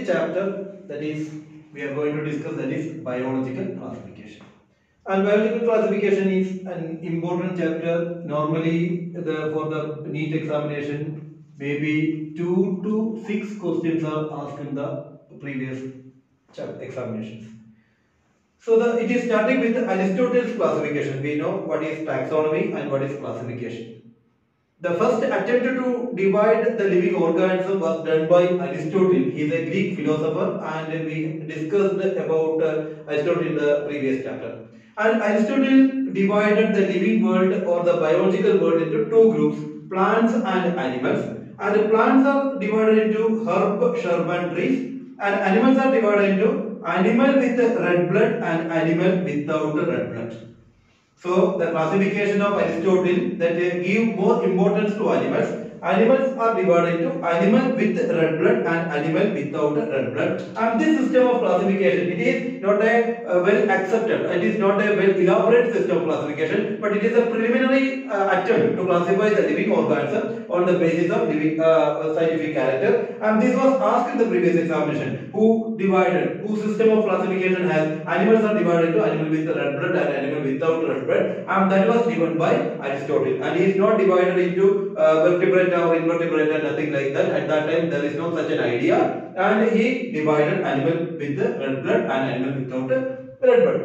chapter that is we are going to discuss, that is biological classification. And biological classification is an important chapter. Normally, for the Neet examination, maybe 2 to 6 questions are asked in the previous examinations. So it is starting with Aristotle's classification. We know what is taxonomy and what is classification. The first attempt to divide the living organism was done by Aristotle. He is a Greek philosopher, and we discussed about Aristotle in the previous chapter. And Aristotle divided the living world or the biological world into two groups, plants and animals. And plants are divided into herb, shrub and trees, and animals are divided into animal with red blood and animal without red blood. So the classification of Aristotle that give more importance to animals. Animals are divided into animal with red blood and animal without red blood. And this system of classification, it is not a well accepted, it is not a well elaborate system of classification, but it is a preliminary attempt to classify the living organism on the basis of living scientific character. And this was asked in the previous examination. Whose system of classification has animals are divided into animal with red blood and animal without red blood, and that was given by Aristotle. And he is not divided into vertebrate or invertebrate and nothing like that. At that time there is no such an idea, and he divided animal with red blood and animal without red blood.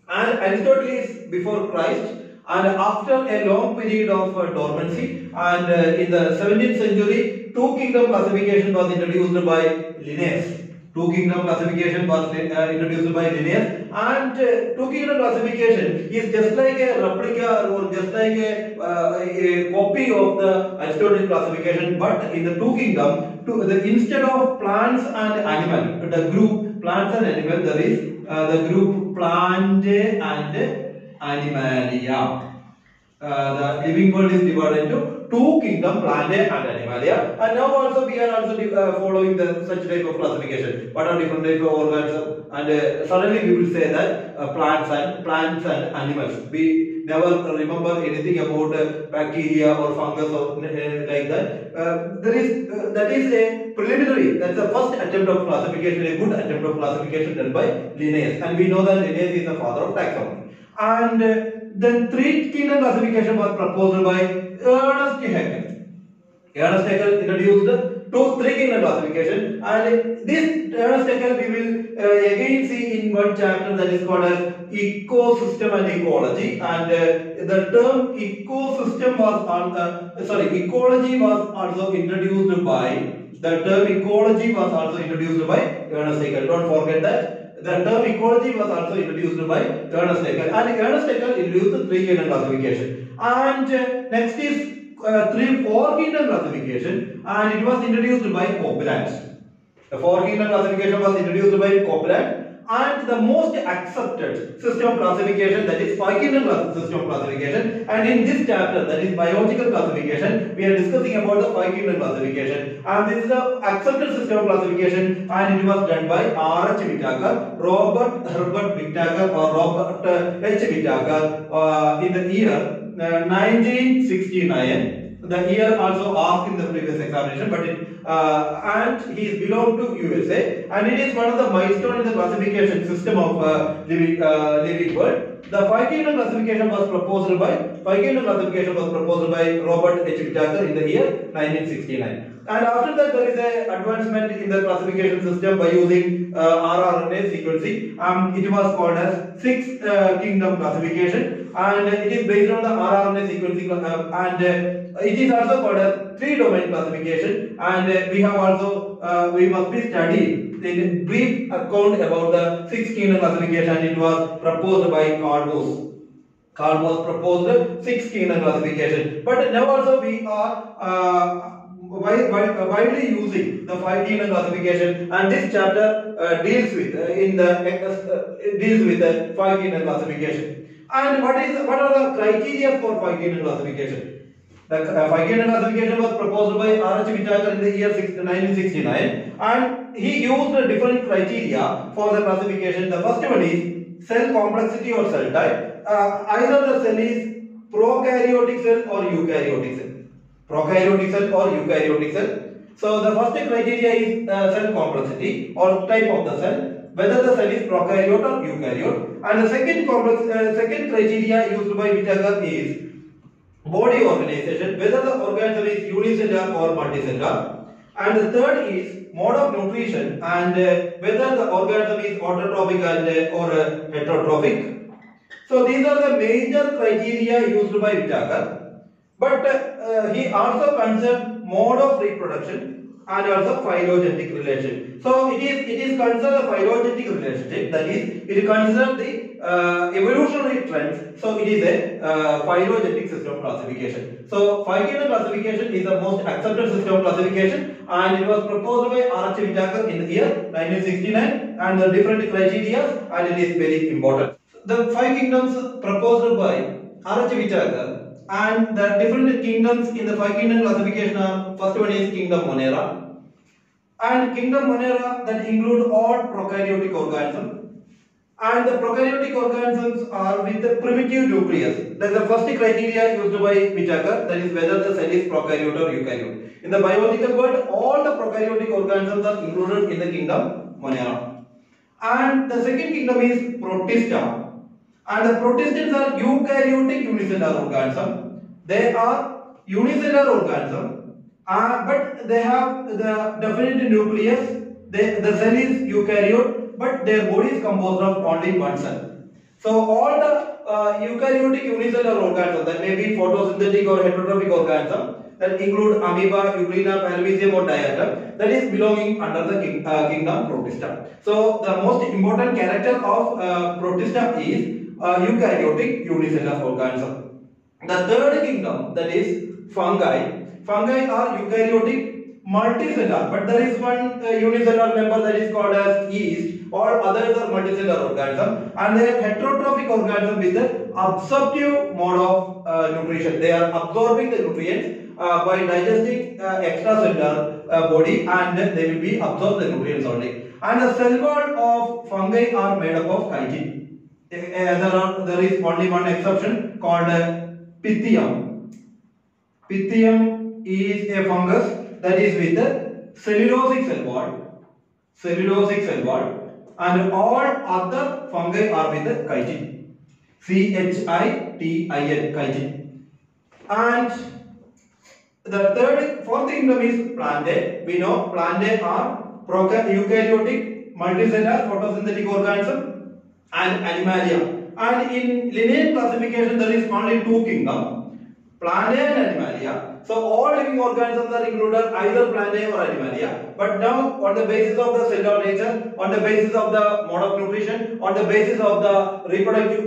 And Aristotle is before Christ, and after a long period of dormancy, and in the 17th century, two kingdom classification was introduced by Linnaeus. Two kingdom classification was introduced by Linnaeus, and two kingdom classification is just like a replica or just like a copy of the Aristotle classification, but in the two kingdom, instead of plants and animal, the group plants and animal, there is the group plant and animalia. The living world is divided into two kingdom, planta and animalia, and now also we are also following such type of classification. What are different type of organisms? And suddenly we will say that plants and animals. We never remember anything about bacteria or fungus or like that. That is a preliminary. That's the first attempt of classification, a good attempt of classification done by Linnaeus, and we know that Linnaeus is the father of taxonomy. And then three kingdom classification was proposed by Ernest Haeckel. Ernest Haeckel introduced three kingdom classification, and this Ernest Haeckel we will again see in one chapter that is called as ecosystem and ecology. And the term ecosystem was ecology was also introduced by Ernest Haeckel. Don't forget that. The term ecology was also introduced by Ernest Haeckel, and Ernest Haeckel introduced three kingdom classification. And next is 4 kingdom classification, and it was introduced by Copeland. The 4 kingdom classification was introduced by Copeland, and the most accepted system of classification, that is 5 kingdom system of classification. And in this chapter, that is biological classification, we are discussing about the 5 kingdom classification, and this is the accepted system of classification, and it was done by R.H. Whittaker, Robert Herbert Whittaker or Robert H. Whittaker in the year 1969. The year also asked in the previous examination, but and he is belong to USA, and it is one of the milestone in the classification system of living world. The 5 kingdom classification was proposed by Robert H. Whittaker in the year 1969. And after that, there is a advancement in the classification system by using rRNA sequencing. It was called as 6 kingdom classification, and it is based on the rRNA sequencing, and it is also called as 3 domain classification. And we have also we must be studied in brief account about the 6 kingdom classification. It was proposed by Carl Woese. Carl Woese proposed 6 kingdom classification, but now also we are widely using the 5 kingdom classification, and this chapter deals with the 5 kingdom classification. And what are the criteria for 5 kingdom classification? The 5 kingdom classification was proposed by R.H. Whittaker in the year 1969, and he used different criteria for the classification. The first one is cell complexity or cell type. Either the cell is prokaryotic cell or eukaryotic cell. Prokaryotic cell or eukaryotic cell. So the first criteria is cell complexity or type of the cell, whether the cell is prokaryote or eukaryote, and the second criteria used by Whittaker is body organization, whether the organism is unicellular or multicellular, and the third is mode of nutrition and whether the organism is autotrophic and or heterotrophic. So these are the major criteria used by Whittaker, but he also considered mode of reproduction and also phylogenetic relation. So it is considered a phylogenetic relationship, that is, it considers the evolutionary trends. So it is a phylogenetic system classification. So 5-kingdom classification is the most accepted system classification, and it was proposed by R.H. Whittaker in the year 1969, and the different criteria, and it is very important. The 5 kingdoms proposed by R.H. Whittaker, and the different kingdoms in the 5-kingdom classification are: first one is kingdom Monera, and kingdom Monera that include all prokaryotic organisms, and the prokaryotic organisms are with the primitive nucleus. That is the first criteria used by Whittaker, that is whether the cell is prokaryote or eukaryote. In the biological world, all the prokaryotic organisms are included in the kingdom Monera. And the second kingdom is Protista. And the protistans are eukaryotic unicellular organisms. They are unicellular organisms, but they have the definite nucleus. The cell is eukaryote, but their body is composed of only one cell. So all the eukaryotic unicellular organisms, that may be photosynthetic or heterotrophic organisms, that include amoeba, euglena, paramecium or diatom, that is belonging under the kingdom Protista. So the most important character of Protista is eukaryotic unicellular organism. The third kingdom, that is fungi. Fungi are eukaryotic multicellular, but there is one unicellular member that is called as yeast. All others are multicellular organisms, and they are heterotrophic organisms with the absorptive mode of nutrition. They are absorbing the nutrients by digesting extracellular body, and they will be absorb the nutrients only. And the cell wall of fungi are made up of chitin. There is only one exception called Pythium. Pythium is a fungus that is with the cellulosic cell wall. Cellulosic cell wall, and all other fungi are with the chitin. CHITIN, chitin. And the fourth kingdom is Plantae. We know Plantae are eukaryotic multicellular photosynthetic organism and Animalia. And in lineage classification there is only 2 kingdoms, Plantae and Animalia. So all living organisms are included, either Plantae or Animalia. But now on the basis of the cellular nature, on the basis of the mode of nutrition, on the basis of the reproductive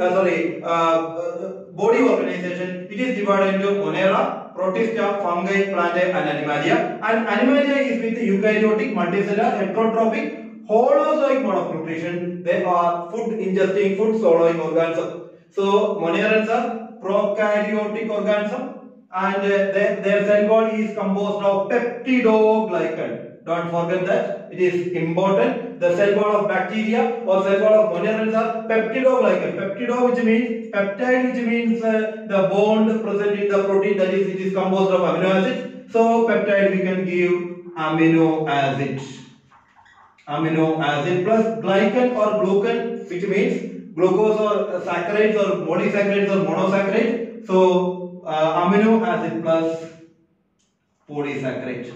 body organization, it is divided into Monera, Protista, Fungi, Plantae and Animalia. And Animalia is with the eukaryotic multicellular heterotrophic holozoic mode of nutrition. They are food ingesting, food swallowing organisms. So Monerans are prokaryotic organisms, and their cell wall is composed of peptidoglycan. Don't forget that, it is important. The cell wall of bacteria or cell wall of Monerans are peptidoglycan. Peptido, which means peptide, which means the bond present in the protein, that is, it is composed of amino acids. So peptide we can give amino acid. Amino acid plus glycan or glucan, which means glucose or saccharides or polysaccharides or monosaccharides. So amino acid plus polysaccharide.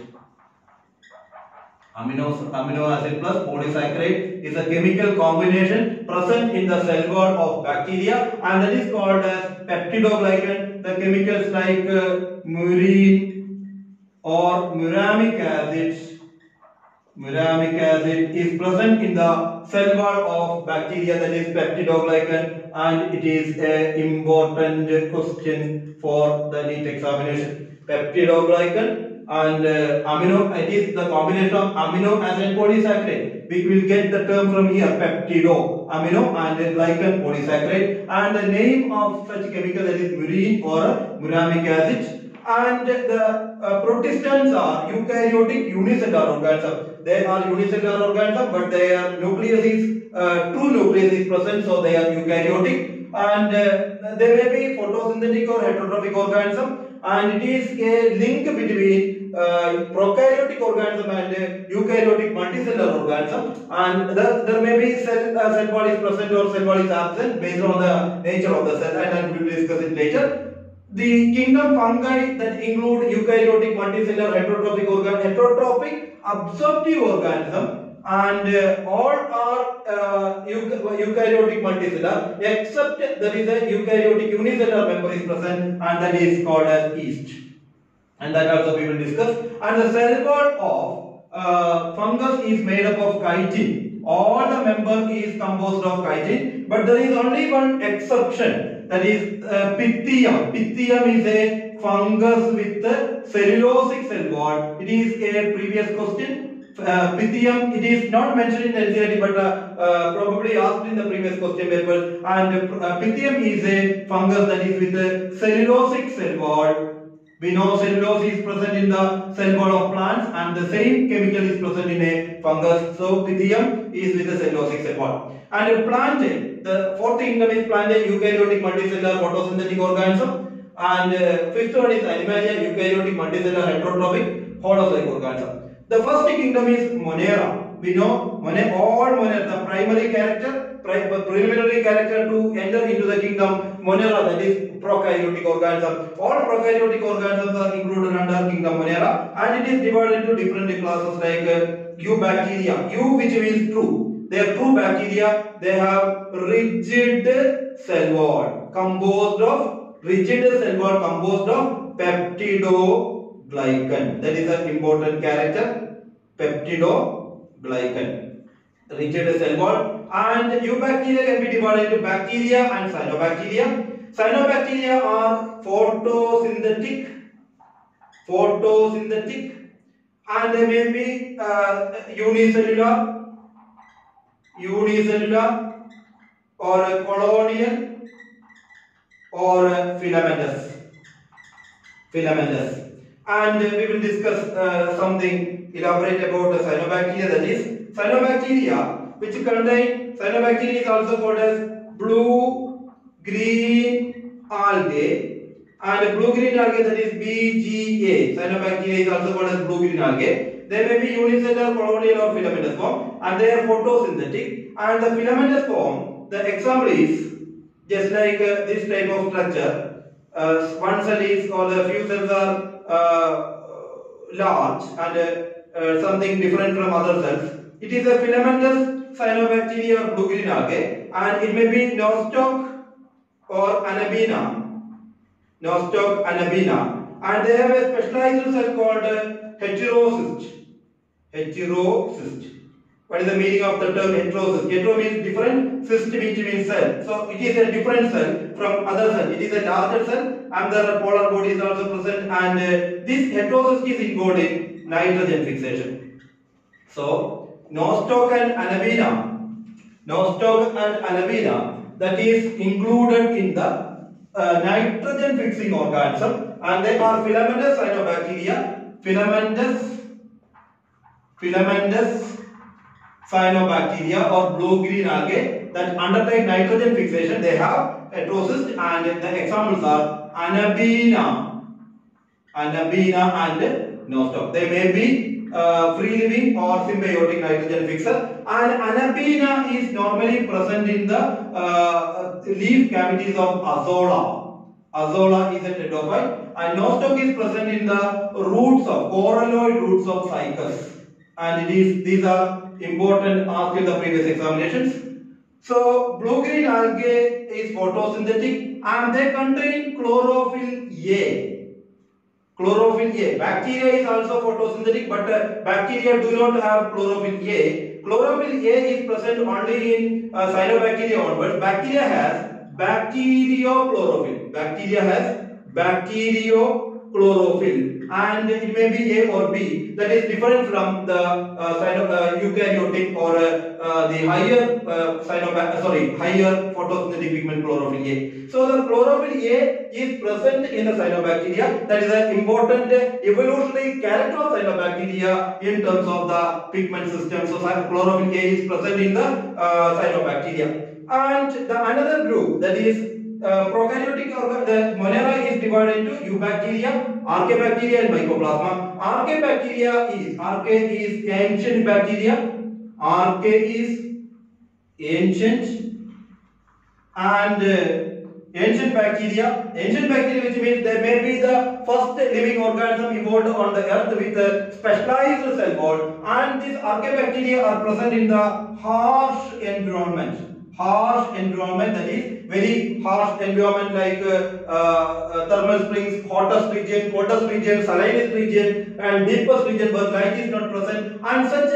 Amino acid plus polysaccharide is a chemical combination present in the cell wall of bacteria, and that is called as peptidoglycan. The chemicals like murine or muramic acid. Muramic acid is present in the cell wall of bacteria, that is peptidoglycan, and it is an important question for the NEET examination. Peptidoglycan and it is the combination of amino acid polysaccharide. We will get the term from here, peptido, amino and glycan polysaccharide, and the name of such chemical, that is murine or muramic acid. And the protistans are eukaryotic unicellular organisms. They are unicellular organisms, but their nucleus is two nucleus is present, so they are eukaryotic. And they may be photosynthetic or heterotrophic organism. and it is a link between prokaryotic organism and eukaryotic multicellular organism, and there may be cell wall is present or cell wall is absent based on the nature of the cell, and we will discuss it later. The kingdom fungi that include eukaryotic multicellular heterotrophic absorptive organism, and all are eukaryotic multicellular except there is a eukaryotic unicellular member is present, and that is called as yeast, and that also we will discuss. And the cell wall of fungus is made up of chitin. All the member is composed of chitin, but there is only one exception, that is Pythium. Pythium is a fungus with a cellulosic cell wall. It is a previous question. Pythium, it is not mentioned in NCERT, but probably asked in the previous question paper. And Pythium is a fungus that is with a cellulosic cell wall. We know cellulose is present in the cell wall of plants, and the same chemical is present in a fungus. So Pythium is with the cellulosic cell wall. And plantae, the fourth kingdom is plantae, eukaryotic multicellular photosynthetic organism, and fifth one is Animalia, eukaryotic multicellular heterotrophic holozoic organism. The first kingdom is Monera. We know all Monera, the primary character, preliminary character to enter into the kingdom Monera, that is prokaryotic organism. All prokaryotic organisms are included under kingdom Monera, and it is divided into different classes like eubacteria. Eu, which means true. They are true bacteria. They have rigid cell wall composed of peptidoglycan. That is an important character. Peptidoglycan, rigid cell wall. And eubacteria can be divided into bacteria and cyanobacteria. Cyanobacteria are photosynthetic, and they may be unicellular, or colonial, or filamentous. And we will discuss something elaborate about the cyanobacteria, that is cyanobacteria, which contain, cyanobacteria is also called as blue-green algae, and blue-green algae, that is BGA. Cyanobacteria is also called as blue-green algae. They may be unicellular, colonial, or filamentous form, and they are photosynthetic. And the filamentous form, the example is just like this type of structure. One cell is, or the few cells are large and something different from other cells. It is a filamentous cyanobacteria or blue-green algae, and it may be nostoc or anabina. And they have a specialized cell called heterocyst. What is the meaning of the term heterocyst? Hetero means different, cyst which means cell. So it is a different cell from other cell. It is a larger cell, and the polar body is also present, and this heterocyst is involved in nitrogen fixation. So nostoc and anabina, that is included in the nitrogen fixing organism, and they are filamentous cyanobacteria, filamentous cyanobacteria or blue-green algae that undertake nitrogen fixation. They have heterocyst, and the examples are anabina and nostoc. They may be free living or symbiotic nitrogen fixer, and anabina is normally present in the leaf cavities of azolla. Azolla is a pteridophyte, and nostoc is present in the roots of coralloid roots of cycas, and these are important asked in the previous examinations. So blue-green algae is photosynthetic, and they contain chlorophyll A. Bacteria is also photosynthetic, but bacteria do not have chlorophyll A. Chlorophyll A is present only in cyanobacteria onwards. Bacteria has bacteriochlorophyll. And it may be A or B. That is different from the eukaryotic or the higher higher photosynthetic pigment chlorophyll A. So the chlorophyll A is present in the cyanobacteria. That is an important evolutionary character of cyanobacteria in terms of the pigment system. So chlorophyll A is present in the cyanobacteria. And the another group, that is prokaryotic the Monera is divided into Eubacteria, Archaebacteria and Microplasma. Archaea is ancient bacteria. Archaea is ancient and ancient bacteria which means they may be the first living organism evolved on the earth with a specialized cell wall, and these archaebacteria are present in the harsh environment, that is very harsh environment like thermal springs, hottest region, coldest region, salinest region and deepest region where light is not present, and such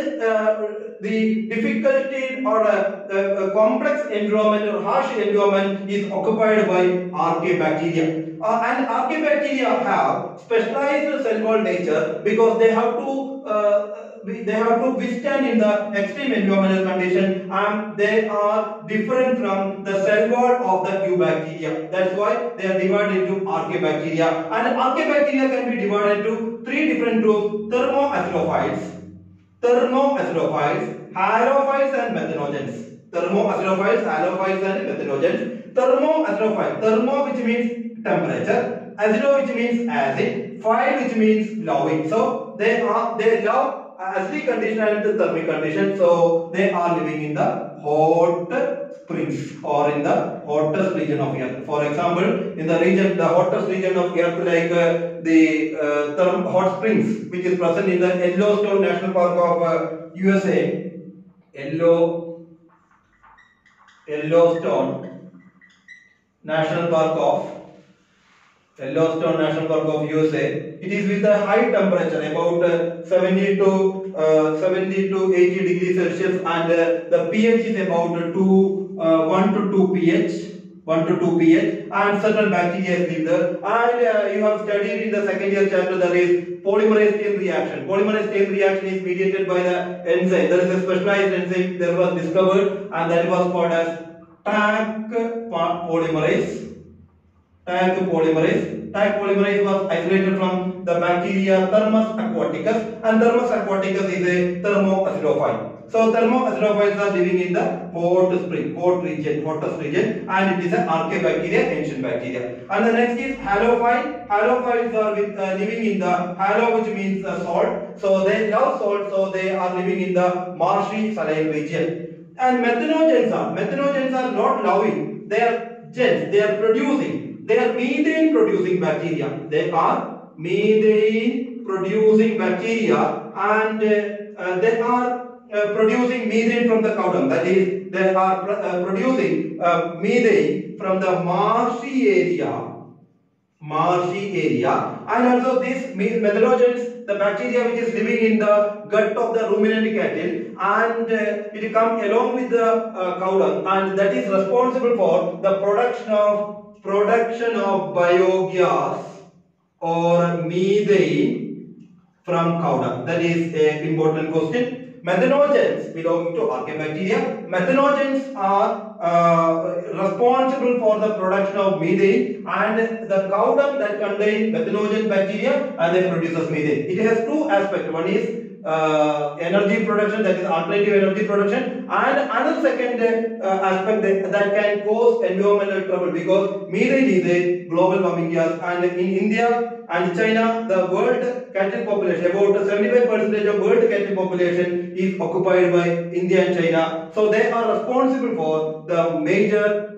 the difficulty or a complex environment or harsh environment is occupied by archaebacteria. And archaebacteria have specialized cell wall nature because they have to withstand in the extreme environmental condition, and they are different from the cell wall of the eubacteria. That's why they are divided into archaebacteria. And archaebacteria can be divided into three different groups: Thermo Acetophytes, halophytes and methanogens. Thermo Acetophytes, halophytes and methanogens. Thermo Acetophytes, thermo which means temperature, aceto which means acid, phyte which means loving. So they love acidic condition and thermic condition. So they are living in the hot springs or in the hottest region of earth. For example, in the hottest region of earth like the hot springs which is present in the Yellowstone National Park of USA. Yellowstone National Park of USA. It is with a high temperature about 70 to 80 degrees Celsius, and the pH is about 1 to 2 pH, and certain bacteria live there. And you have studied in the second year chapter that is polymerase chain reaction. Polymerase chain reaction is mediated by the enzyme. There is a specialized enzyme that was discovered, and that was called as Taq polymerase. Taq polymerase was isolated from the bacteria Thermus aquaticus, and Thermus aquaticus is a Thermo Acetophyte. So Thermo Acetophytes are living in the hottest region, and it is an archaebacteria, ancient bacteria. And the next is halophyte. Halophytes are living in the halo, which means salt. So they love salt, so they are living in the marshy saline region. And methanogens are not loving. They are gens. They are methane producing bacteria. They are methane producing bacteria, and they are producing methane from the cow dung. That is, they are producing methane from the marshy area. And also this methanogens, the bacteria which is living in the gut of the ruminant cattle, and it comes along with the cow dung, and that is responsible for the production of biogas or methane from cow dung. That is an important question. Methanogens belong to archaebacteria. Methanogens are responsible for the production of methane, and the cow dung that contains methanogen bacteria, and they produces methane. It has two aspects. One is energy production, that is alternative energy production, and another second aspect that can cause environmental trouble, because methane is a global warming gas, and in India and China the world cattle population, about 75% of world cattle population is occupied by India and China. So they are responsible for the major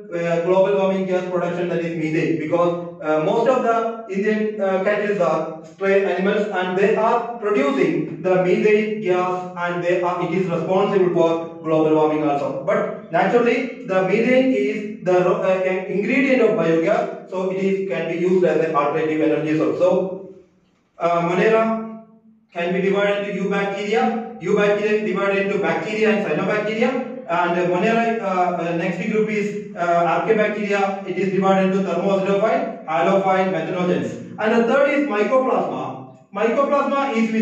global warming gas production, that is methane, because most of the Indian cattle are stray animals, and they are producing the methane gas, and it is responsible for global warming also. But naturally the methane is the ingredient of biogas, so it can be used as an alternative energy source. So Monera can be divided into eubacteria. Eubacteria divided into bacteria and cyanobacteria. And Monera, next group is archaebacteria. It is divided into Thermo Acetophyte, halophyte, methanogens. And the third is Microplasma. Microplasma is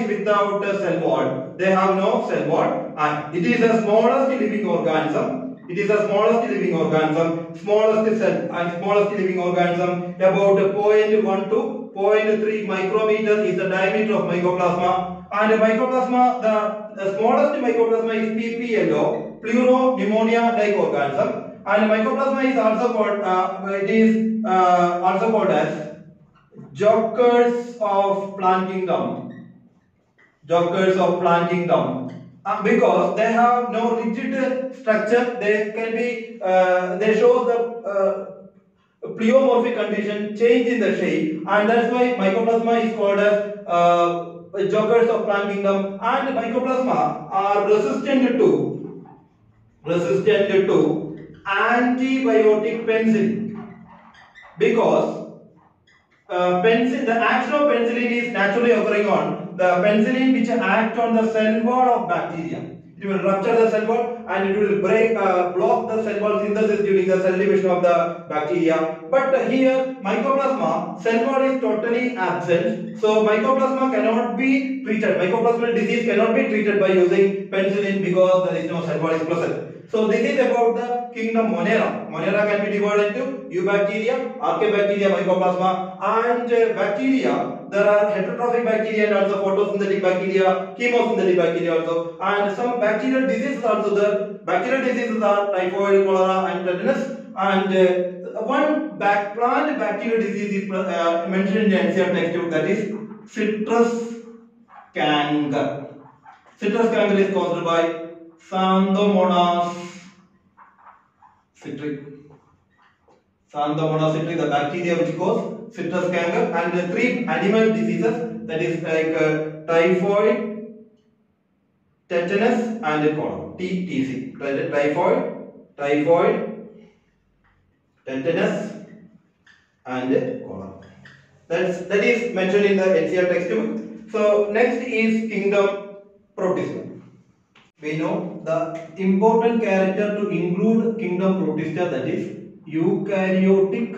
without a cell wall. They have no cell wall, and it is the smallest living organism. Smallest living organism. About 0.1 to 0.3 micrometer is the diameter of Microplasma. And Microplasma, the smallest Microplasma is PP yellow, pleuropneumonia-like organism, and Mycoplasma is also called as jokers of plant kingdom. Jokers of plant kingdom. Because they have no rigid structure, they can be they show the pleomorphic condition, change in the shape, and that's why Mycoplasma is called as jokers of plant kingdom. And Mycoplasma are resistant to antibiotic penicillin, because the action of penicillin is naturally occurring on the penicillin, which act on the cell wall of bacteria. It will rupture the cell wall and it will block the cell wall synthesis during the cell division of the bacteria. But here, Mycoplasma, cell wall is totally absent. So Mycoplasma cannot be treated. Mycoplasmal disease cannot be treated by using penicillin because there is no cell wall is present. So this is about the kingdom Monera. Monera can be divided into Eubacteria, Archaebacteria, Mycoplasma, and bacteria. There are heterotrophic bacteria and also photosynthetic bacteria, chemosynthetic bacteria also, and some bacterial diseases also there. Bacterial diseases are typhoid, cholera, and tetanus. And one plant bacterial disease is mentioned in the NCR textbook, that is citrus canker. Citrus canker is caused by Xanthomonas citric. Xanthomonas citric, the bacteria which cause citrus canker, and the 3 animal diseases, that is like typhoid, tetanus, and cholera. TTC. Typhoid, tetanus, and cholera. That is mentioned in the NCR textbook. So next is kingdom Protista. We know the important character to include kingdom Protista, that is eukaryotic.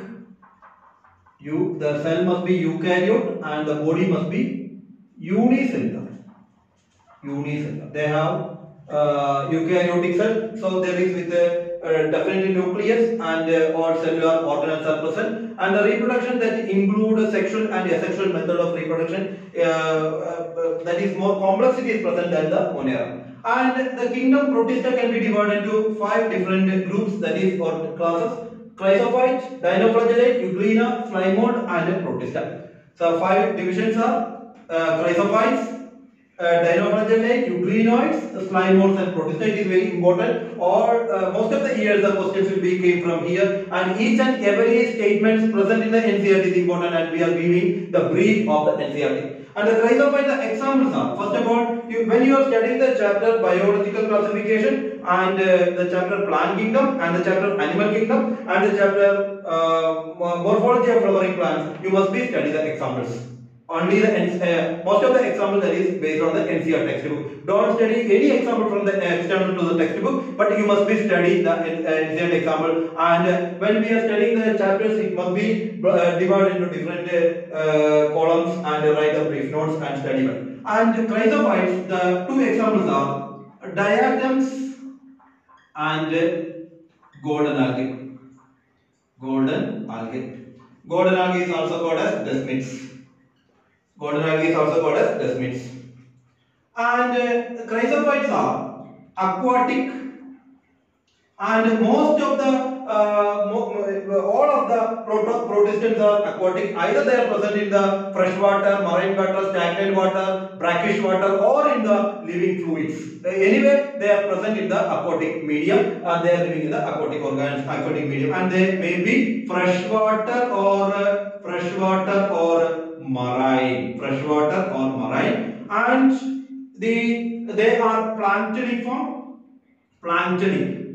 The cell must be eukaryote and the body must be unicellular. They have eukaryotic cell, so there is with a definitely nucleus, and all cellular organelles are present, and the reproduction that include sexual and asexual method of reproduction, that is more complexity is present than the Monera. And the kingdom Protista can be divided into 5 different groups, that is, or classes: Chrysophyte, Dinoflagellate, Euglena, slime mold, and Protista. So 5 divisions are Chrysophytes, Dinoflagellate, Euglenoids, slime molds, and Protista. It is very important. Or most of the years the questions will be came from here, and each and every statements present in the NCERT is important, and we are giving the brief of the NCERT. And the Chrysophyte, the examples are, first of all, when you are studying the chapter biological classification, and the chapter plant kingdom, and the chapter animal kingdom, and the chapter morphology of flowering plants, you must be studying the examples. Only the most of the example that is based on the NCERT textbook. Don't study any example from the external to the textbook, but you must be studying the NCERT example. And when we are studying the chapters, it must be divided into different columns, and write the brief notes and study well. And Chrysophytes, the 2 examples are diatoms and golden algae. Golden algae is also called as desmids. And Chrysophytes are aquatic, and most of the all of the protistans are aquatic. Either they are present in the fresh water, marine water, stagnant water, brackish water, or in the living fluids. Anyway, they are present in the aquatic medium, and they are living in the aquatic medium, and they may be freshwater or marine. And they are planktoniform.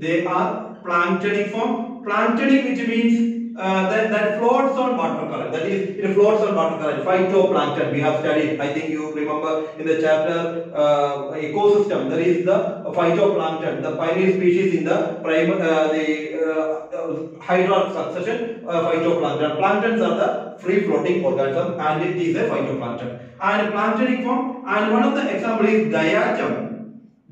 They are planktoniform. Planktonic, which means that floats on water current. That is, it floats on water current. Phytoplankton we have studied. I think you remember in the chapter ecosystem. There is the phytoplankton, the pioneer species in the hydral succession. Phytoplankton. Planktons are the free floating organism, and it is a phytoplankton. And planktonic form. And one of the example is diatom.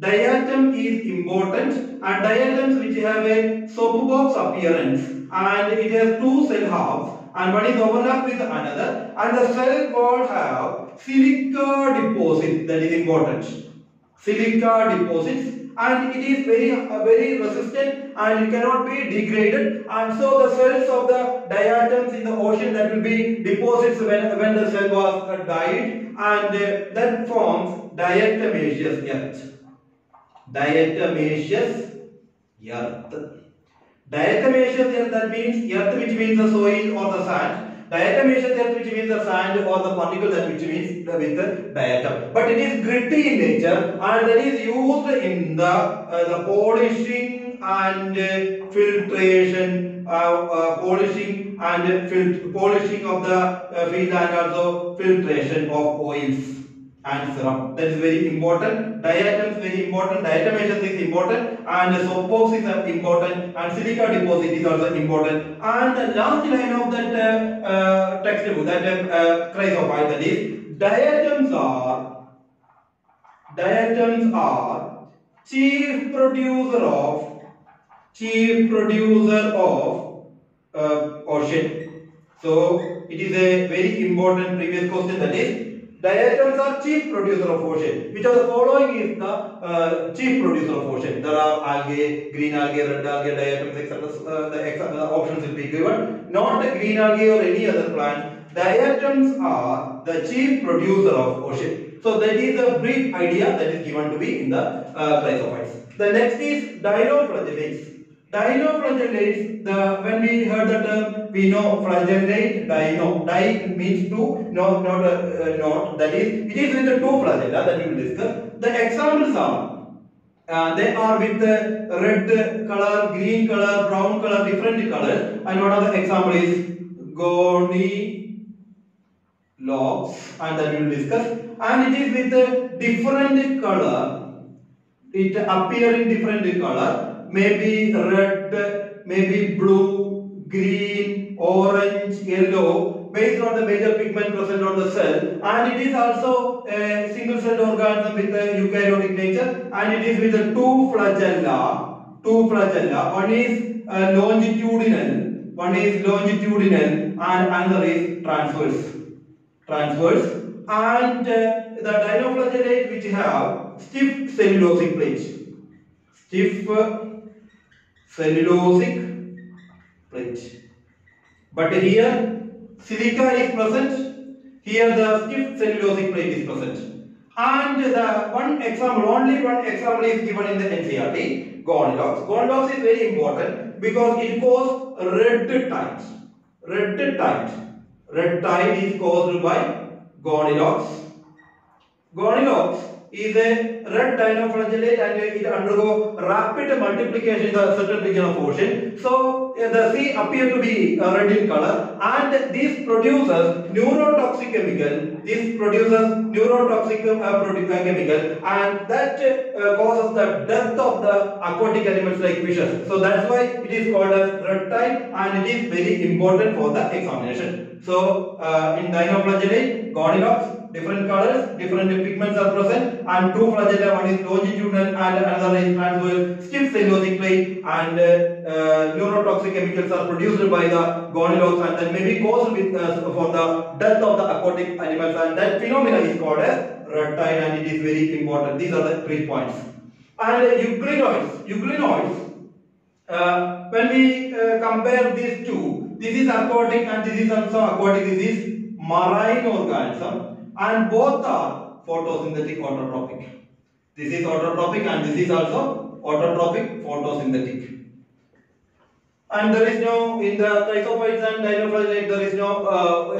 Diatom is important, and diatoms which have a soap box appearance, and it has 2 cell halves, and one is overlapped with another, and the cell wall have silica deposits. That is important. Silica deposits, and it is very resistant and it cannot be degraded, and so the cells of the diatoms in the ocean that will be deposits when the cell was died, and that forms diatomaceous earth. Diatomaceous earth. Diatomaceous earth, that means earth which means the soil or the sand. Diatomaceous earth which means the sand or the particle that which means with the diatom. But it is gritty in nature and that is used in the polishing and filtration, polishing of the feed and also filtration of oils and serum. That is very important. Diatoms very important. Diatomaceous is important, and soapbox is important, and silica deposit is also important. And the last line of that textbook, that Chrysophyte, that is diatoms are chief producer of ocean. So it is a very important previous question, that is diatoms are chief producer of ocean. Which of the following is the chief producer of ocean? There are algae, green algae, red algae, diatoms, etc. The options will be given. Not green algae or any other plant. Diatoms are the chief producer of ocean. So that is a brief idea that is given to be in the Chrysophytes. The next is dinoflagellates. Dinoflagellates, when we heard the term, we know flagellate, dino. Di means two, not, that is, it is with the two flagella that we will discuss. The examples are, they are with the red color, green color, brown color, different colors. And one of the example is Gonilops, and that we will discuss. And it is with a different color, it appear in different color. Maybe red, maybe blue, green, orange, yellow, based on the major pigment present on the cell, and it is also a single celled organism with a eukaryotic nature, and it is with the two flagella. One is longitudinal, and another is transverse. And the dinoflagellate which have stiff cellulosic plate. But here silica is present, here the stiff cellulosic plate is present. And the only one example is given in the NCERT, Gonilops. Gonilops is very important because it causes red tide. Red tide is caused by Gonilops. Gonilops is a red dinoflagellate and it undergo rapid multiplication in the certain region of ocean. So the sea appear to be red in color, and this produces neurotoxic chemical. And that causes the death of the aquatic animals like fishes. So that's why it is called as red tide, and it is very important for the examination. So in dinoflagellate, Gonilops, different colors, different pigments are present, and two flagella, one is longitudinal and another is transverse, stiff cellulosic plate, and neurotoxic chemicals are produced by the Gonilops, and that may be caused with, for the death of the aquatic animals, and that phenomena is called as red tide, and it is very important. These are the 3 points. And euglenoids, when we compare these two, this is aquatic and this is also aquatic, this is marine organism. And both are photosynthetic autotrophic. This is autotrophic and this is also autotrophic photosynthetic. And there is no, in the Chrysophytes and dinoflagellate, there is no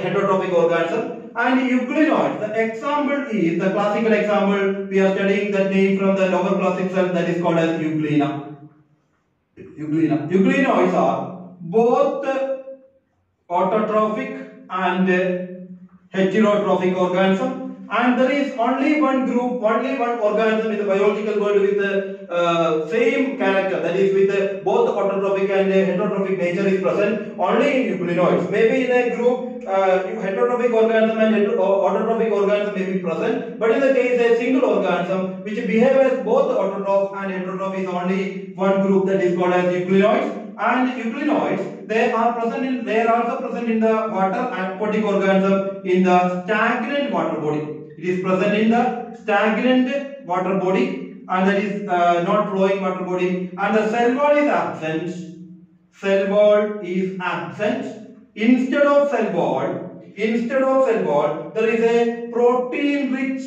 heterotrophic organism. And euglenoids, the example is, the classical example, we are studying that name from the lower class itself, that is called as euglena. Euglenoids are both autotrophic and heterotrophic organism, and there is only one group, only one organism in the biological world with the same character, that is with both autotrophic and heterotrophic nature is present only in euglenoids. Maybe in a group heterotrophic organism and autotrophic organism may be present, but in the case a single organism which behaves as both autotroph and heterotroph is only one group, that is called as euglenoids. And euglenoids, they are also present in the water aquatic organism in the stagnant water body. It is present in the stagnant water body, and that is not flowing water body, and the cell wall is absent. Cell wall is absent. Instead of cell wall, there is a protein-rich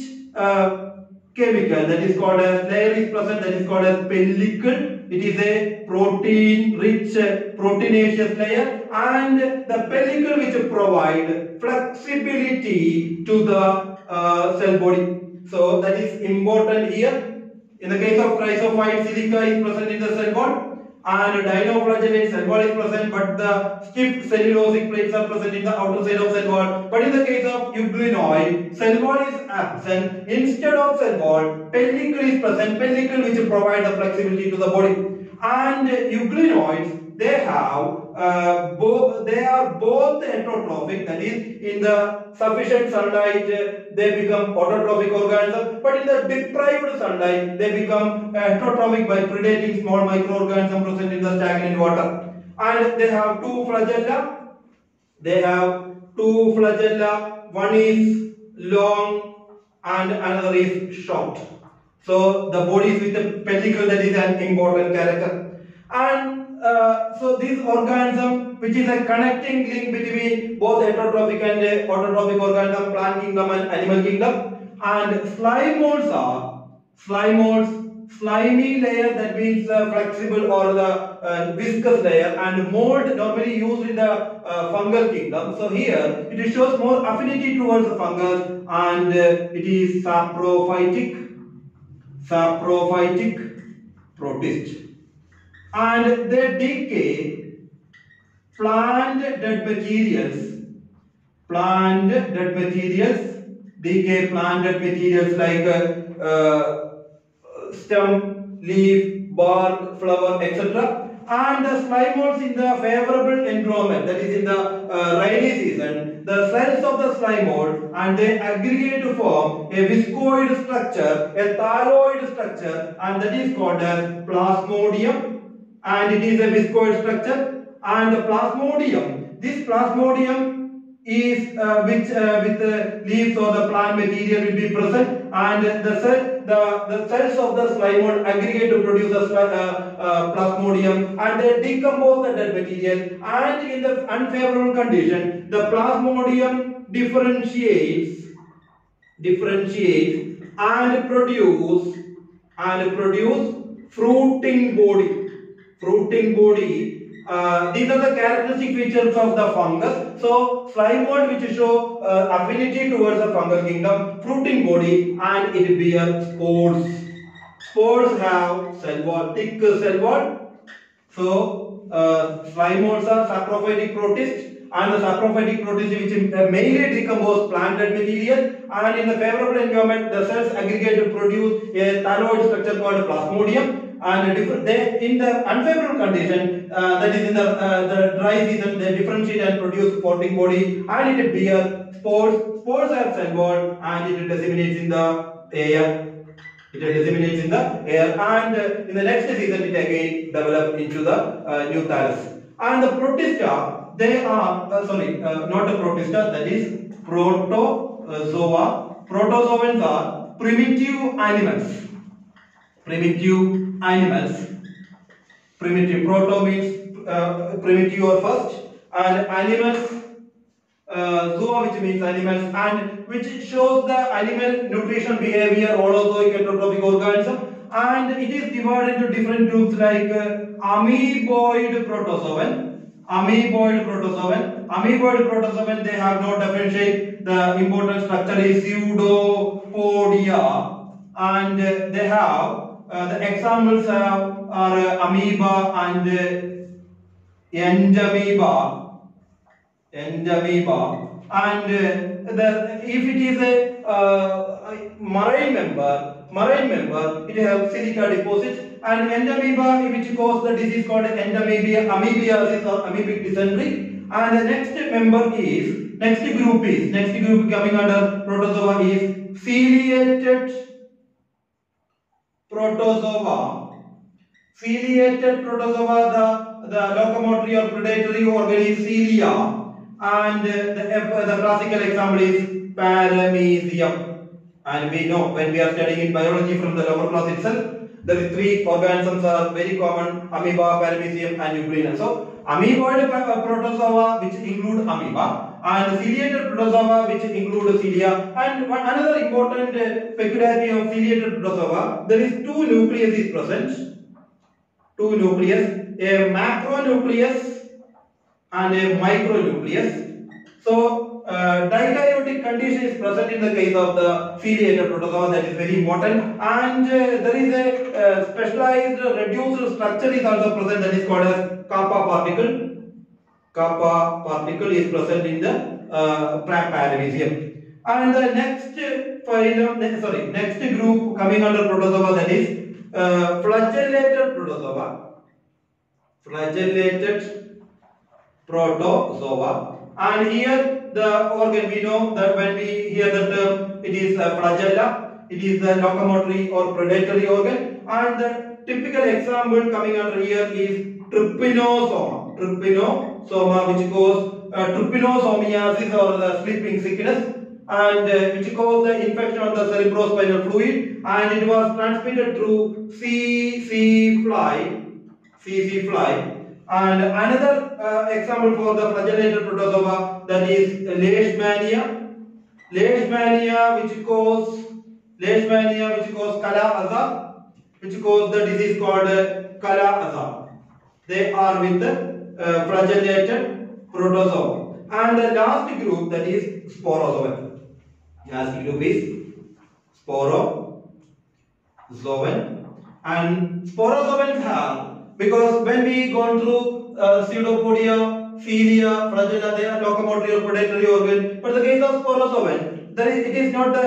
chemical that is called as layer is present, that is called as pellicle. It is a protein-rich proteinaceous layer, and the pellicle which provide flexibility to the cell body. So that is important here. In the case of chrysophyte, silica is present in the cell wall, and dinoflagellate cell wall is present, but the stiff cellulosic plates are present in the outer side of cell wall. But in the case of euglenoid, cell wall is absent. Instead of cell wall, pellicle is present, pellicle which provide the flexibility to the body. And euglenoids, they are both heterotrophic, that is, in the sufficient sunlight they become autotrophic organisms, but in the deprived sunlight they become heterotrophic by predating small microorganisms present in the stagnant water. And they have two flagella. One is long and another is short. So the bodies with the pellicle, that is an important character. And so this organism, which is a connecting link between both heterotrophic and autotrophic organism, plant kingdom and animal kingdom. And slime molds are slimy layer, that means the flexible or the viscous layer, and mold normally used in the fungal kingdom. So here it shows more affinity towards the fungus, and it is saprophytic protist, and they decay plant dead materials, like stem, leaf, bark, flower, etc. And the slime molds in the favorable environment, that is in the rainy season, the cells of the slime mold, and they aggregate to form a viscoid structure, a thalloid structure, and that is called as plasmodium. And it is a viscoid structure. And the plasmodium, this plasmodium is with the leaves or the plant material will be present, and the cells of the slime mold aggregate to produce a plasmodium, and they decompose the dead material, and in the unfavorable condition the plasmodium differentiates and produce fruiting body. These are the characteristic features of the fungus. So slime mold which show affinity towards the fungal kingdom, fruiting body, and it bears spores. Spores have cell wall, thick cell wall. So slime molds are saprophytic protists, and the saprophytic protists which mainly decompose planted material, and in the favorable environment the cells aggregate to produce a thalloid structure called plasmodium. And in the unfavorable condition, that is in the dry season, they differentiate and produce fruiting body, and it bears spores. Spores have cell wall, and it disseminates in the air. And in the next season it again develops into the new thallus. And the protista, they are not a protista, that is protozoa. Protozoans are primitive animals. Primitive, proto means primitive or first, and animals, zoa which means animals, and which shows the animal nutrition behavior, holozoic heterotrophic organism, and it is divided into different groups like amoeboid protozoan. They have no definite shape. The important structure is pseudopodia, and they have the examples are amoeba and endamoeba, and if it is a marine member, it has silica deposits, and endamoeba which causes the disease called amoebiasis or amoebic dysentery. And the next group coming under protozoa is ciliated protozoa. The locomotory or predatory organ is cilia, and the classical example is paramecium. And we know when we are studying in biology from the lower class itself, there is three organisms are very common: amoeba, paramecium, and euglena. So amoeboid protozoa, which include amoeba, and ciliated protozoa, which include cilia. And another important peculiarity of ciliated protozoa, there is two nucleus is present. Two nucleus, a macronucleus and a micronucleus. So dikaryotic condition is present in the case of the ciliated protozoa, that is very important. And there is a specialized reduced structure is also present, that is called as kappa particle. Kappa particle is present in the paramecium. And the next next group coming under protozoa, that is flagellated protozoa. Flagellated protozoa. And here the organ, we know that when we hear the term, it is flagella, it is the locomotory or predatory organ. And the typical example coming under here is trypanosoma. Trypanosoma, which cause trypanosomiasis or the sleeping sickness, and which cause the infection of the cerebrospinal fluid, and it was transmitted through CC fly. And another example for the flagellated protozoa, that is leishmania. Leishmania, which cause Kala-Azar, which cause the disease called Kala-Azar. They are with the flagellated protozoa. And the last group, that is sporozoan. Last group is sporozoan. And sporozoans have, because when we gone through pseudopodia, cilia, flagella, they are locomotory or predatory organ. But the case of sporozoan, it is not the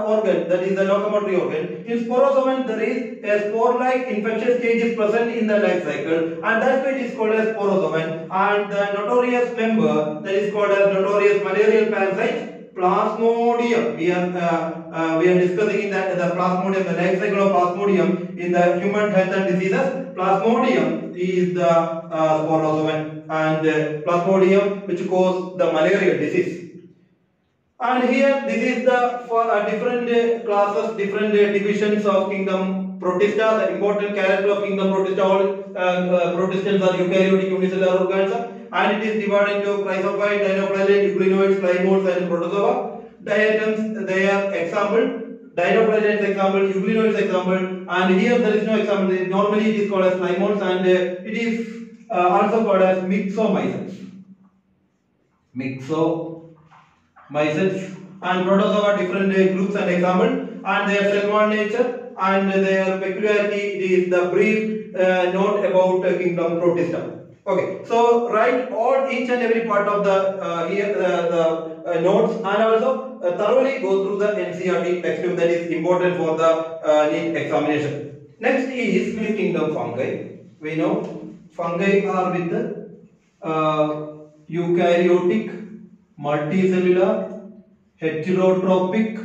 organ, that is the locomotory organ. In sporozoan, there is a spore-like infectious stage is present in the life cycle, and that's why it is called as sporozoan. And the notorious member, that is called as notorious malarial parasite, Plasmodium. We are discussing in the Plasmodium, the life cycle of Plasmodium in the human health and diseases. Plasmodium is the sporozoan, and Plasmodium which cause the malarial disease. And here this is the different classes, different divisions of kingdom Protista. The important character of kingdom Protista, all Protistans are eukaryotic unicellular organisms, and it is divided into chrysophyte, dinoflagellate, euglenoids, plymords, and protozoa. Diatoms, they are example. Dinoflagellates example, euglenoids example, and here there is no example. Normally it is called as plymords, and it is also called as myxomycetes. Mycets and protozoa, different groups and example, and their cell wall nature and their peculiarity. It is the brief note about kingdom Protista. Okay, so write each and every part of the notes, and also thoroughly go through the NCERT textbook, that is important for the NEET examination. Next is kingdom fungi. We know fungi are with the eukaryotic, multicellular, heterotrophic,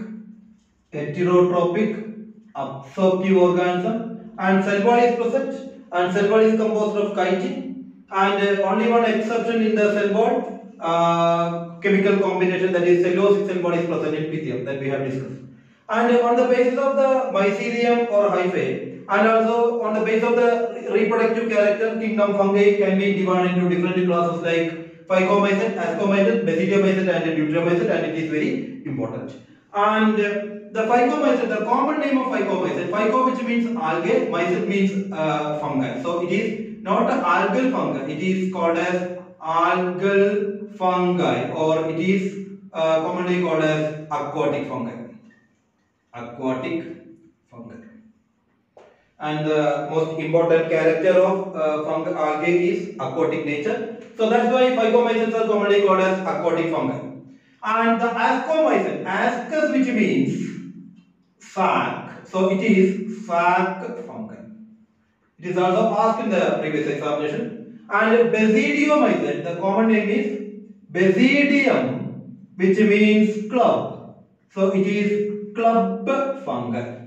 absorptive organism, and cell wall is present, and cell wall is composed of chitin, and only one exception in the cell wall chemical combination, that is cellulosic cell wall is present in epithelium, that we have discussed. And on the basis of the mycelium or hyphae, and also on the basis of the reproductive character, kingdom fungi can be divided into different classes like Phycomycete, Ascomycete, Basidiomycete, and Deuteromycete, and it is very important. And the Phycomycete, the common name of Phycomycete, Phyco, which means algae, mycete means fungi. So it is not algal fungi, it is called as algal fungi, or it is commonly called as aquatic fungi. Aquatic fungi. And the most important character of algae is aquatic nature. So that's why Phycomycetes are commonly called as aquatic fungi. And the Ascomycete, ascus, which means sac. So it is sac fungi. It is also asked in the previous examination. And Basidiomycete, the common name is Basidium, which means club. So it is club fungi.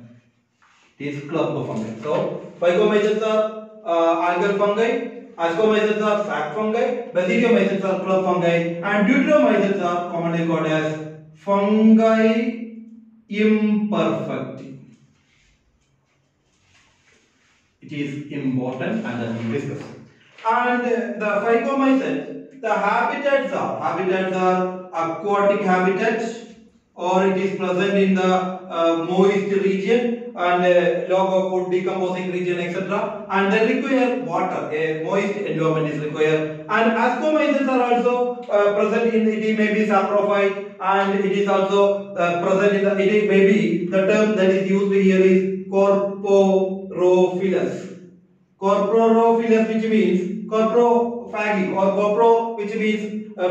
It is club fungi. So Phycomycetes are algal fungi, Ascomycetes are sac fungi, Basidiomycetes are club fungi, and Deuteromycetes are commonly called as fungi imperfect. It is important and that we discuss. And the phycomycetes, the habitats are aquatic habitats, or it is present in the moist region and low food decomposing region, etc. And they require water. A moist environment is required. And ascomycetes are also present in it may be saprophyte, and it is also present in the it may be the term that is used here is corporophilus. Corporophilus, which means coprophagic, or copro, which means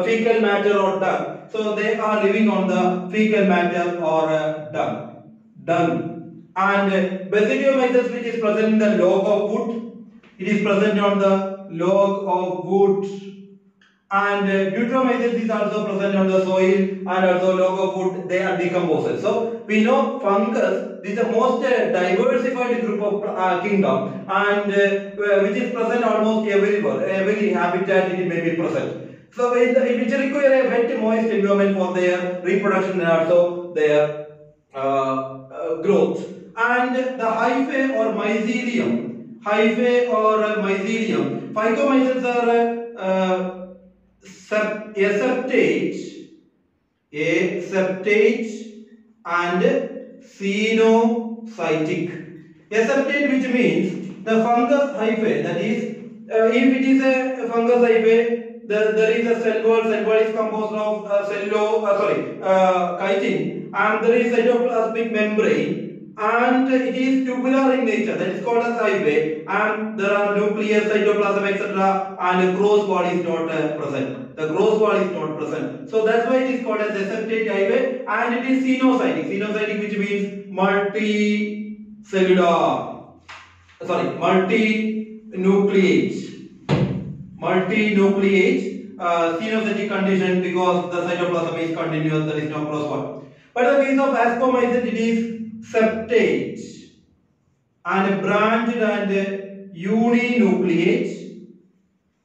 fecal matter or dung. So they are living on the fecal matter or dung. And basidiomycetes, which is present in the log of wood, it is present on the log of wood. And deuteromycetes is also present on the soil and also log of wood. They are decomposers. So we know fungus is the most diversified group of kingdom, and which is present almost everywhere. Every habitat it may be present. So which require a wet, moist environment for their reproduction and also their growth. And the hyphae or mycelium, phycomycetes are aseptate and xenocytic. Aseptate, which means the fungus hyphae, that is, if it is a fungus hyphae, there is a cell wall. Cell wall is composed of chitin, and there is cytoplasmic membrane, and it is tubular in nature. That is called as hyphae, and there are nucleus, cytoplasm, etc. And cross wall is not present. The cross wall is not present. So that's why it is called as aseptate hyphae, and it is xenocytic. Xenocytic, which means multinucleate xenocytic condition, because the cytoplasm is continuous, there is no cross wall. But in the case of ascomycete, it is septate and branched and uninucleate,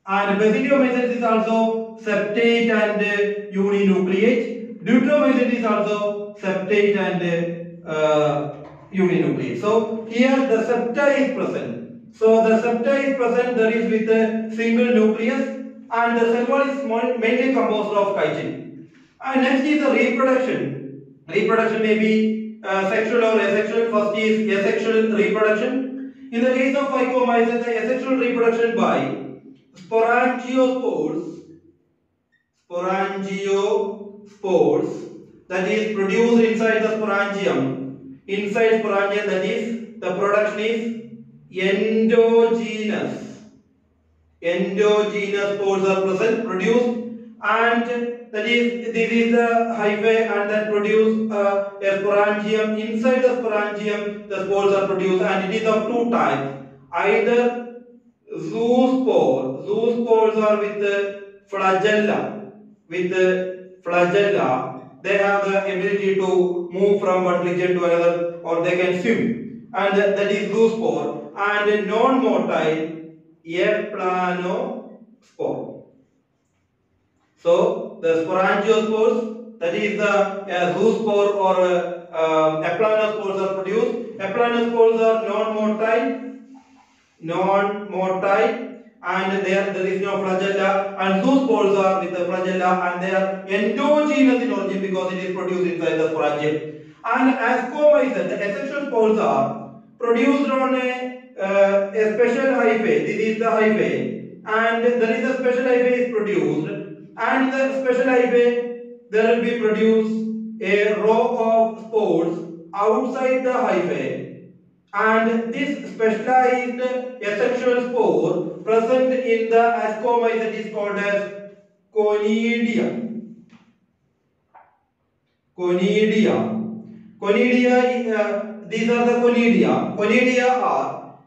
and basidiomycetes is also septate and uninucleate. Deuteromycetes is also septate and uninucleate. So here the septa is present. So the septa is present, there is with a single nucleus, and the cell wall is mainly composed of chitin. And next is the reproduction. Reproduction may be sexual or asexual. First is asexual reproduction. In the case of phycomycetes, the asexual reproduction by sporangiospores, that is produced inside the sporangium. Inside sporangium, that is, the production is endogenous. Endogenous spores are present, produced, and that is, this is the hyphae, and that produce a sporangium. Inside the sporangium, the spores are produced, and it is of two types. Either zoospore. Zoospores are with flagella. They have the ability to move from one region to another, or they can swim, and that is zoospore. And non-motile aplanospore. So the sporangiospores, that is the zoospore or aplanospores are produced. Aplanospores are non-motile, and there is no flagella, and zoospores are with the flagella, and they are endogenous in origin because it is produced inside the sporangium. And ascomycetes, the asexual spores are produced on a special hyphae. This is the hyphae, and there is a special hyphae is produced, and the special hyphae there will be produced a row of spores outside the hyphae, and this specialized asexual spore present in the ascomycete is called as conidia. These are the conidia. Conidia are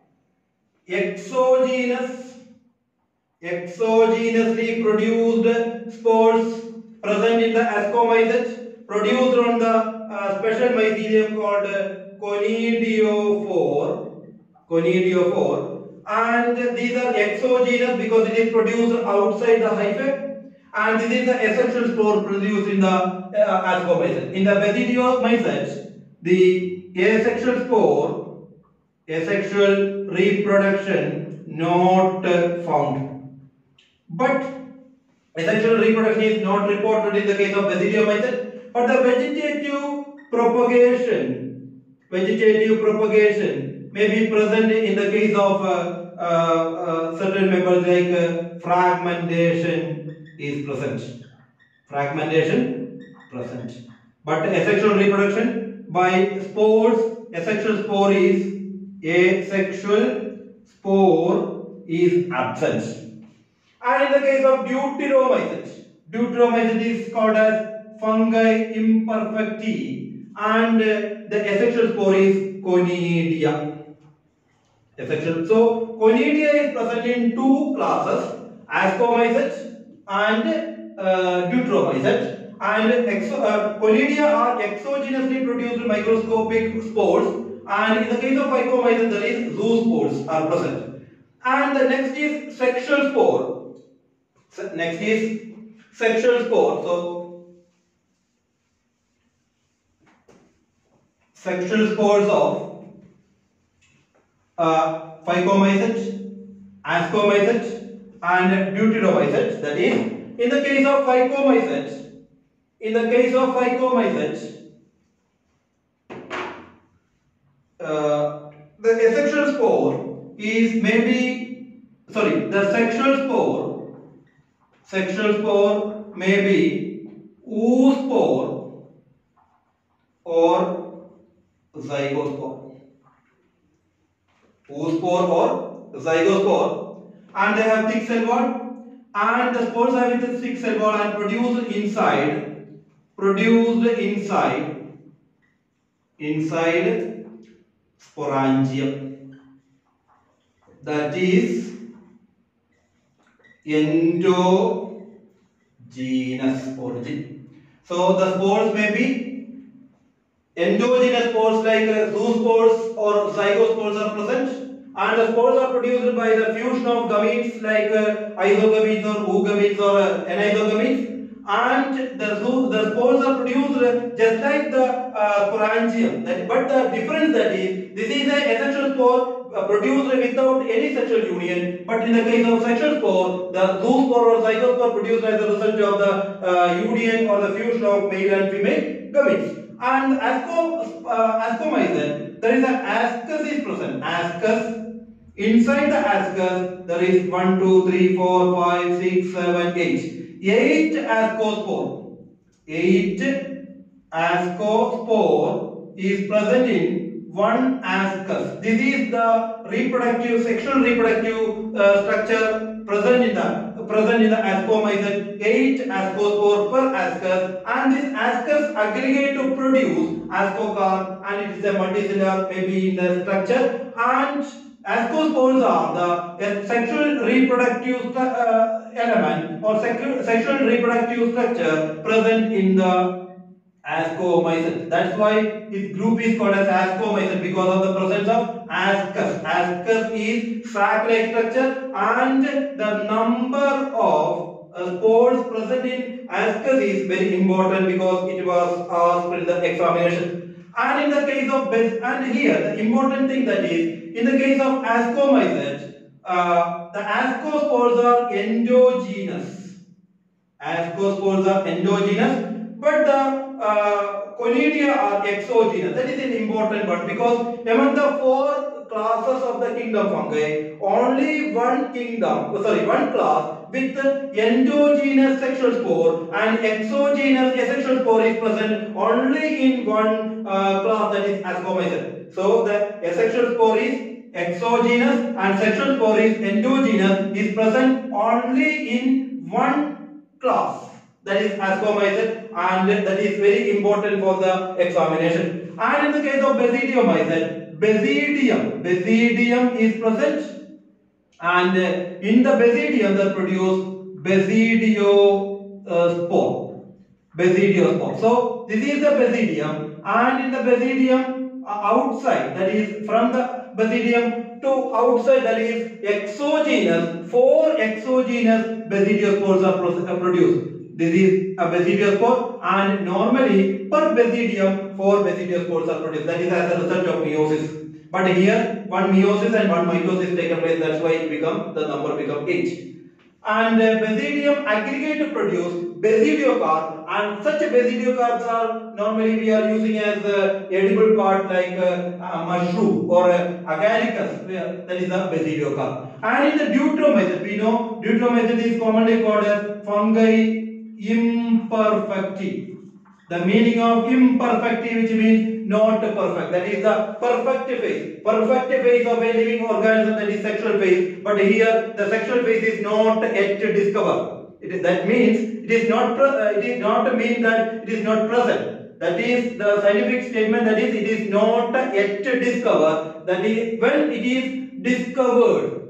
exogenously produced spores present in the ascomycete, produced on the special mycelium called conidiophore, and these are exogenous because it is produced outside the hyphae, and this is the asexual spore produced in the ascomycete. In the basidiomycetes, the asexual spore, asexual reproduction not found. But asexual reproduction is not reported in the case of basidiomycete, but the vegetative propagation may be present in the case of certain members like fragmentation is present. Fragmentation present. But asexual reproduction by spores, asexual spore is absent. And in the case of deuteromycete is called as fungi imperfecti, and the asexual spore is conidia. So conidia is present in two classes, ascomycete and deuteromycete. And conidia are exogenously produced microscopic spores, and in the case of phycomycete there is zoospores are present. And the next is sexual spore. Next is sexual spore. So sexual spores of phycomycete, ascomycete and deuteromycete. That is, in the case of phycomycete, the asexual spore is the sexual spore may be oospore or zygospore. Oospore or zygospore, and they have thick cell wall, and the spores have with thick cell wall and produced inside sporangium, that is endogenous origin. So the spores may be endogenous spores like zoospores or zygospores are present, and the spores are produced by the fusion of gametes like isogametes or oogametes or anisogametes, and the spores are produced just like the sporangium. But the difference that is, this is an asexual spore produced without any sexual union, but in the case of sexual spore, the zoospore or zygospore produced as a result of the union or the fusion of male and female gametes. And ascomycete, there is an ascus is present. Inside the ascus, there is 1, 2, 3, 4, 5, 6, 7, 8. 8 ascospore. 8 ascospore is present in one ascus. This is the sexual reproductive structure present in the ascomycete. 8 ascospore per ascus, and this ascus aggregate to produce ascocarp, and it is a multicellular maybe in the structure, and ascospores are the sexual reproductive element or sexual reproductive structure present in the ascomycete. That's why its group is called as ascomycete, because of the presence of ascus. Ascus is sac-like structure, and the number of spores present in ascus is very important because it was asked in the examination. And in the case of and here the important thing that is, in the case of ascomycete, the ascospores are endogenous. Ascospores are endogenous, but the conidia are exogenous. That is an important one, because among the 4 classes of the kingdom fungi, only one class with endogenous sexual spore and exogenous asexual spore is present only in one class, that is ascomycete. So the asexual spore is exogenous and sexual spore is endogenous, is present only in one class, that is ascomycete, and that is very important for the examination. And in the case of basidiomycete, basidium is present, and in the basidium they produce basidiospore. So this is the basidium, and in the basidium outside, that is from the basidium to outside, that is exogenous, 4 exogenous basidiospores are produced. This is a basidiospore, and normally per basidium 4 basidiospores are produced. That is as a result of meiosis. But here one meiosis and one mitosis taken place. That's why the number become 8. And basidium aggregate to produce basidiocarp, and such basidiocarps are normally we are using as edible part like mushroom or agaricus, that is a basidiocarp. And in the deuteromycet, we know deuteromycet is commonly called as fungi imperfecti. The meaning of imperfecti, which means not perfect, that is the perfect phase. Perfect phase of a living organism, that is sexual phase. But here the sexual phase is not yet discovered. That means it is not mean that it is not present. That is the scientific statement. That is, it is not yet discovered. That is, when it is discovered,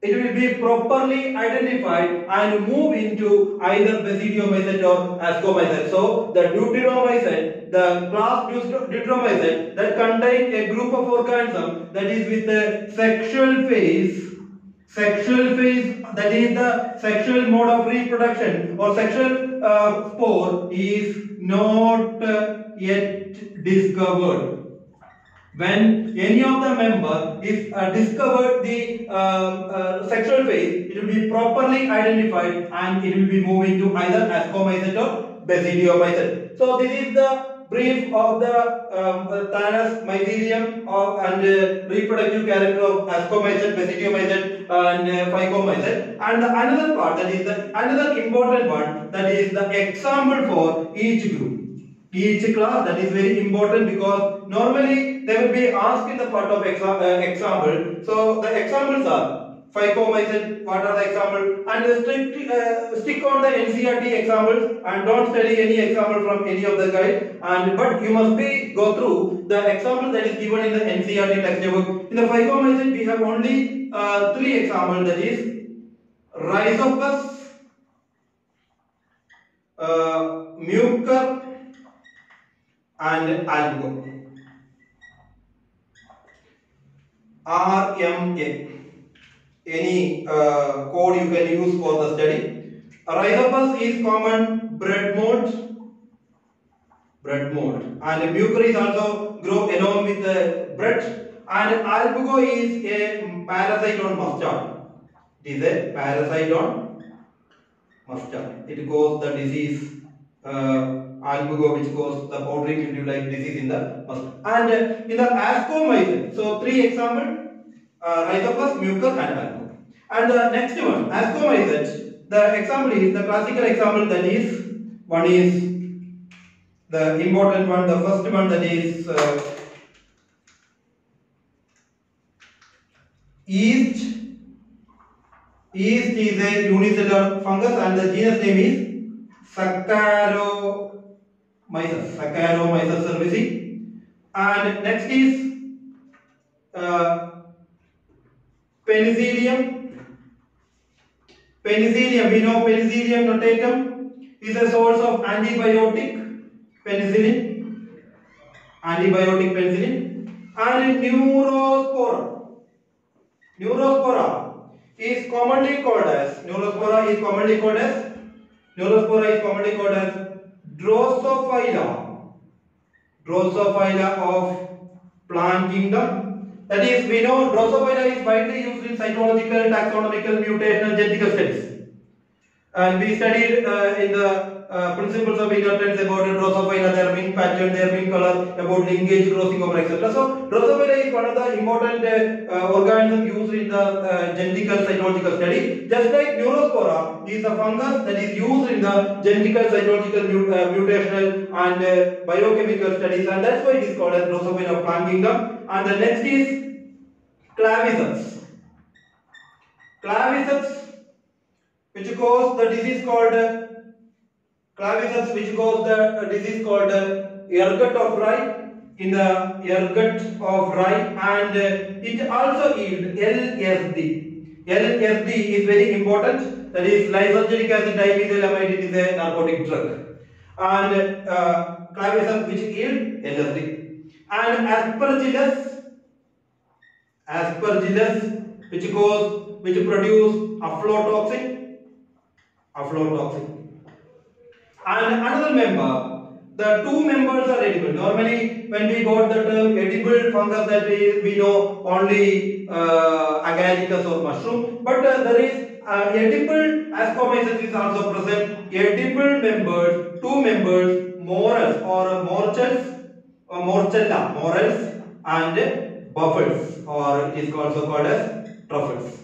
it will be properly identified and move into either basidiomycet or ascomycet. So the deuteromycet, the class deuteromycet, that contain a group of organisms that is with the sexual phase. Sexual phase, that is the sexual mode of reproduction or sexual spore, is not yet discovered. When any of the member is discovered the sexual phase, it will be properly identified and it will be moving to either ascomycet or basidiomycet. So this is the brief of the thalas, mycelium and reproductive character of ascomycet, basidiomycet and phygomycet. And another part, that is another important one, that is the example for each group. Each class, that is very important, because normally they will be asked in the part of example. So the examples are phygomycet. What are the examples? And stick on the NCERT examples and don't study any example from any of the guide. But you must go through the example that is given in the NCERT textbook. In the phygomycet, we have only 3 examples. That is Rhizopus, Mucor, and albugo. RMA. Any code you can use for the study. Rhizopus is common bread mold, and mucor is also grow along with the bread, and albugo is a parasite on mustard. It is a parasite on mustard. It causes the disease. Albugo, which causes the powdery mildew like disease in the mustard. And in the ascomycet, so 3 examples, Rhizopus, Mucor and albugo. And the next one, ascomycet, the example is the classical example, that is, one is the important one, the first one, that is yeast. Yeast is a unicellular fungus and the genus name is Saccharomyces cerevisiae. And next is Penicillium. We know Penicillium notatum is a source of antibiotic penicillin. And Neurospora is commonly called as Drosophila of plant kingdom. That is, we know Drosophila is widely used in cytological, taxonomical, mutational, genetical studies. And we studied in the principles of inheritance about Drosophila, their wing pattern, their wing color, about linkage, crossing over, etc. So Drosophila is one of the important organisms used in the genetical cytological study. Just like Neurospora is a fungus that is used in the genetical, cytological, mutational and biochemical studies, and that's why it is called as Drosophila of plant kingdom. And the next is Claviceps. Which cause the disease called ergot of rye, in the ergot of rye, and it also yield LSD. LSD is very important. That is lysergic acid dimethylamide. It is a narcotic drug. And Claviceps, which yield LSD. And Aspergillus, which produce aflatoxin. And another member, the two members are edible. Normally, when we got the term edible fungus, that we know only agaricus or mushroom, but there is edible ascomyces is also present. Edible members, two members, morels or morchels or morchella, morels and buffles, or it is also called as truffles.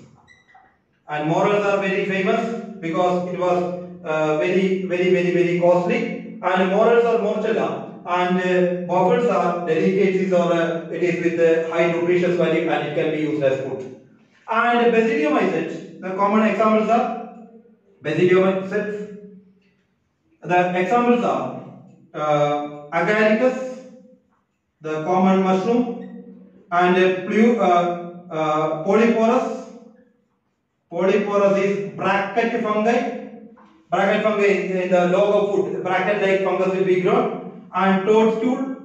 And morels are very famous because it was very costly. And morels are morchella, and buffles are delicacies, or it is with high nutritious value, and it can be used as food. And basidiomycetes, the common examples are basidiomycetes. The examples are agaricus, the common mushroom, and polyporus. Polyporus is bracket fungi. Bracket fungi in the log of food, bracket like fungus will be grown. And toadstool.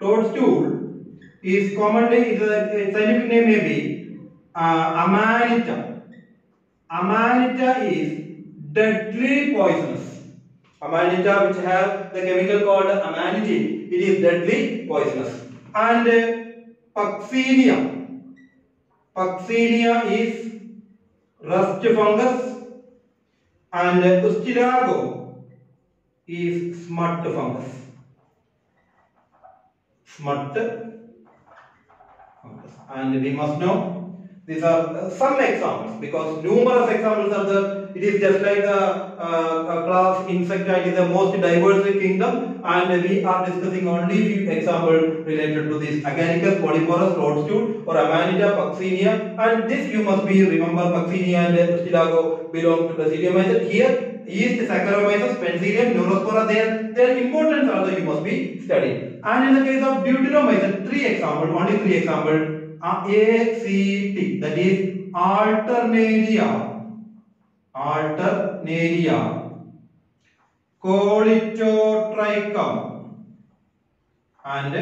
Toadstool is commonly, its scientific name may be Amanita. Amanita is deadly poisonous. Amanita, which have the chemical called amanitine, it is deadly poisonous. And Puccinia. Puccinia is rust fungus, and Ustilago is smut fungus. Smut fungus. And we must know these are some examples, because numerous examples are there. It is just like a class insect, it is the most diverse kingdom, and we are discussing only few examples related to this: agaricus, polyporus, toadstool, or amanita, puccinia. And this you must be remember, puccinia and Ustilago belong to the basidiomycetes. Here, yeast, Saccharomyces, Penicillium, Neurospora, their importance also you must be studying. And in the case of deuteromycetes, only three examples. ACT, that is Alternaria, Colitotrichum, and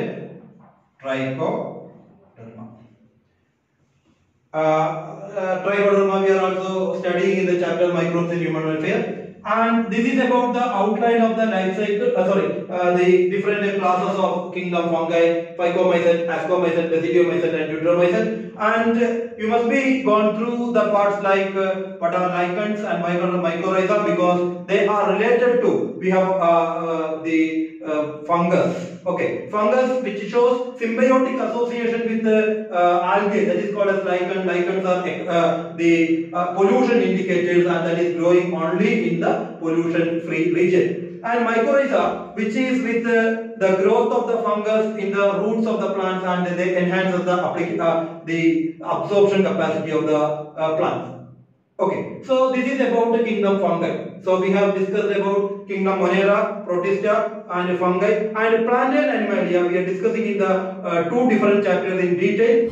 Trichoderma. Trichoderma we are also studying in the chapter Microbes in Human Welfare. And this is about the outline of the life cycle, the different classes of kingdom fungi: Phycomycete, Ascomycete, Basidiomycete, and Deuteromycete. And you must be gone through the parts like what are lichens and mycorrhiza, because they are related to, we have the fungus. Okay, fungus which shows symbiotic association with algae, that is called as lichen. Lichens are the pollution indicators, and that is growing only in the pollution free region. And mycorrhiza, which is with the growth of the fungus in the roots of the plants, and they enhance the absorption capacity of the plants. Okay, so this is about the kingdom fungi. So we have discussed about kingdom Monera, Protista, and fungi, and plant and animalia. We are discussing in the two different chapters in detail.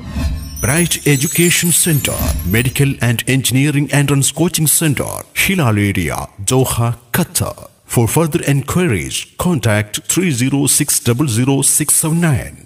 Bright Education Center, Medical and Engineering Entrance Coaching Center, Hilal area, Doha, Qatar. For further enquiries, contact 306000679.